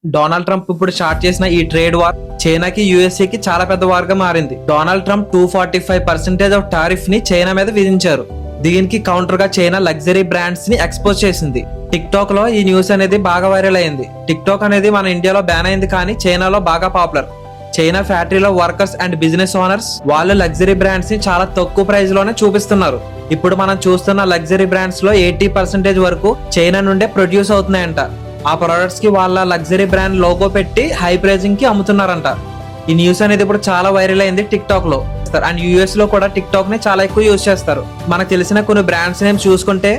Donald Trump ఇప్పుడు start చేసిన ఈ ట్రేడ్ వార్ చైనాకి యూఎస్ఏకి చాలా పెద్ద వార్ గా మారింది. డొనాల్డ్ ట్రంప్ 245% ఆఫ్ టారిఫ్ ని చైనా మీద విధించారు. దీనికి కౌంటర్ గా చైనా లగ్జరీ బ్రాండ్స్ ని ఎక్స్పోజ్ చేసింది. టిక్ టాక్ లో ఈ న్యూస్ అనేది బాగా వైరల్ అయింది. టిక్ టాక్ అనేది మన ఇండియాలో బ్యాన్ అయింది, కానీ చైనాలో బాగా పాపులర్. చైనా ఫ్యాక్టరీలో వర్కర్స్ అండ్ బిజినెస్ ఓనర్స్ వాళ్ళు లగ్జరీ బ్రాండ్స్ ని చాలా తక్కువ ప్రైస్ లోనే చూపిస్తున్నారు. ఇప్పుడు మనం చూస్తున్న లగ్జరీ బ్రాండ్స్ లో 80% వరకు చైనా నుండే ప్రొడ్యూస్ అవుతున్నాయంట. ఆ ప్రొడక్ట్స్ కి వాళ్ళ లగ్జరీ బ్రాండ్ లోగో పెట్టి హై ప్రైజింగ్ కి అమ్ముతున్నారంట. ఈ న్యూస్ అనేది ఇప్పుడు చాలా వైరల్ అయింది టిక్ టాక్ లో. అండ్ యూఎస్ లో కూడా టిక్ టాక్ ని చాలా ఎక్కువ యూజ్ చేస్తారు. మనకు తెలిసిన కొన్ని బ్రాండ్స్ నేమ్ చూసుకుంటే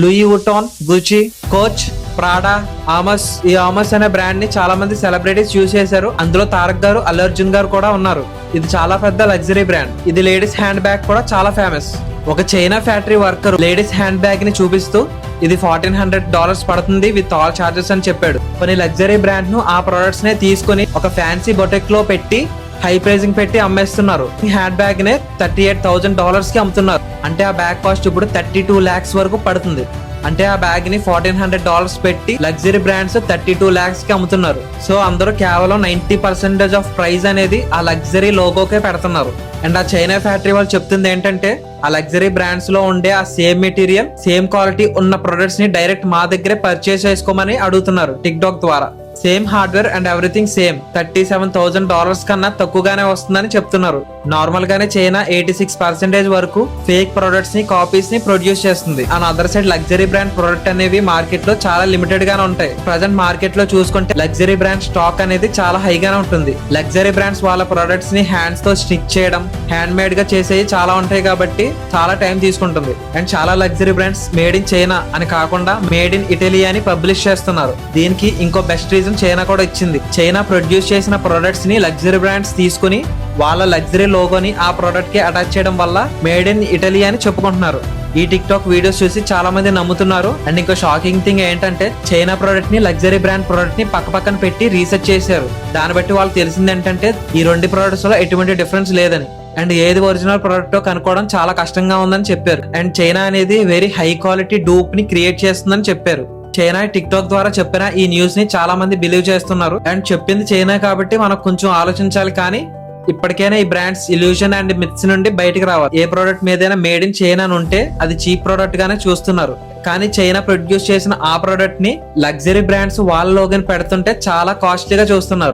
లూయి వుటాన్, గుచి, కోచ్, ప్రాడా, ఆమస్. ఈ ఆమస్ అనే బ్రాండ్ ని చాలా మంది సెలబ్రిటీస్ యూజ్ చేశారు. అందులో తారక్ గారు, అల్లు అర్జున్ గారు కూడా ఉన్నారు. ఇది చాలా పెద్ద లగ్జరీ బ్రాండ్. ఇది లేడీస్ హ్యాండ్ బ్యాగ్ కూడా చాలా ఫేమస్. ఒక China factory worker ladies hand bag ని చూపిస్తూ ఇది $1,400 పడుతుంది విత్ ఆల్ చార్జెస్ అని చెప్పాడు. కొన్ని లగ్జరీ బ్రాండ్ ను ఆ ప్రొడక్ట్స్ నే తీసుకుని ఒక ఫ్యాన్సీ బొటెక్ లో పెట్టి హై ప్రైజింగ్ పెట్టి అమ్మేస్తున్నారు. ఈ హ్యాండ్ బ్యాగ్ నే $38,000 కి అమ్ముతున్నారు. అంటే ఆ బ్యాగ్ కాస్ట్ ఇప్పుడు 32 lakhs వరకు పడుతుంది. అంటే ఆ బ్యాగ్ ని $1,400 పెట్టి లగ్జరీ బ్రాండ్స్ 32 lakhs కి అమ్ముతున్నారు. సో అందరూ కేవలం 90% ఆఫ్ ప్రైస్ అనేది ఆ లగ్జరీ లోగోకే పెడుతున్నారు. అండ్ ఆ చైనా ఫ్యాక్టరీ వాళ్ళు చెప్తుంది ఏంటంటే ఆ లగ్జరీ బ్రాండ్స్ లో ఉండే ఆ సేమ్ మెటీరియల్, సేమ్ క్వాలిటీ ఉన్న ప్రొడక్ట్స్ ని డైరెక్ట్ మా దగ్గరే పర్చేస్ చేసుకోమని అడుగుతున్నారు టిక్ టాక్ ద్వారా. Same hardware and everything same $37,000 కన్నా తక్కువగానే వస్తుందని చెప్తున్నారు. నార్మల్ గానే చైనా 86% వరకు ఫేక్ ప్రొడక్ట్స్ ని, కాపీస్ ని ప్రొడ్యూస్ చేస్తుంది. And other side luxury brand product అనేవి మార్కెట్ లో చాలా లిమిటెడ్ గానే ఉంటాయి. ప్రజెంట్ మార్కెట్ లో చూసుకుంటే లగ్జరీ బ్రాండ్ స్టాక్ అనేది చాలా హైగానే ఉంటుంది. లగ్జరీ బ్రాండ్స్ వాళ్ళ ప్రొడక్ట్స్ ని హ్యాండ్స్ తో స్టిచ్ చేయడం, హ్యాండ్ మేడ్ గా చేసేవి చాలా ఉంటాయి కాబట్టి చాలా టైం తీసుకుంటుంది. అండ్ చాలా luxury brands made in China అని కాకుండా మేడ్ ఇన్ ఇటలీ అని పబ్లిష్ చేస్తున్నారు. దీనికి ఇంకో బెస్ట్ రీజన్ చైనా కూడా ఇచ్చింది. చైనా ప్రొడ్యూస్ చేసిన ప్రొడక్ట్స్ ని లగ్జరీ బ్రాండ్స్ తీసుకుని వాళ్ళ లగ్జరీ లోగోని ఆ ప్రొడక్ట్ కి అటాచ్ చేయడం వల్ల మేడ్ ఇన్ ఇటలీ అని చెప్పుకుంటున్నారు. ఈ టిక్ టాక్ వీడియోస్ చూసి చాలా మంది నమ్ముతున్నారు. అండ్ ఇంకో షాకింగ్ థింగ్ ఏంటంటే చైనా ప్రొడక్ట్ ని, లగ్జరీ బ్రాండ్ ప్రొడక్ట్ ని పక్క పక్కన పెట్టి రీసెర్చ్ చేశారు. దాన్ని బట్టి వాళ్ళు తెలిసింది ఏంటంటే ఈ రెండు ప్రొడక్ట్స్ లో ఎటువంటి డిఫరెన్స్ లేదని. అండ్ ఏది ఒరిజినల్ ప్రొడక్ట్ కనుక్కోవడం చాలా కష్టంగా ఉందని చెప్పారు. అండ్ చైనా అనేది వెరీ హై క్వాలిటీ డూప్ ని క్రియేట్ చేస్తుందని చెప్పారు. చైనా టిక్ టాక్ ద్వారా చెప్పిన ఈ న్యూస్ ని చాలా మంది బిలీవ్ చేస్తున్నారు. అండ్ చెప్పింది చైనా కాబట్టి మనకు కొంచెం ఆలోచించాలి. కానీ ఇప్పటికైనా ఈ బ్రాండ్స్ ఇల్యూషన్ అండ్ మిత్స్ నుండి బయటకు రావాలి. ఏ ప్రోడక్ట్ మీదైనా మేడ్ ఇన్ చైనా ఉంటే అది చీప్ ప్రోడక్ట్ గానే చూస్తున్నారు. కానీ చైనా ప్రొడ్యూస్ చేసిన ఆ ప్రోడక్ట్ ని లగ్జరీ బ్రాండ్స్ వాళ్ళ లోగన్ పెడుతుంటే చాలా కాస్ట్లీగా చూస్తున్నారు.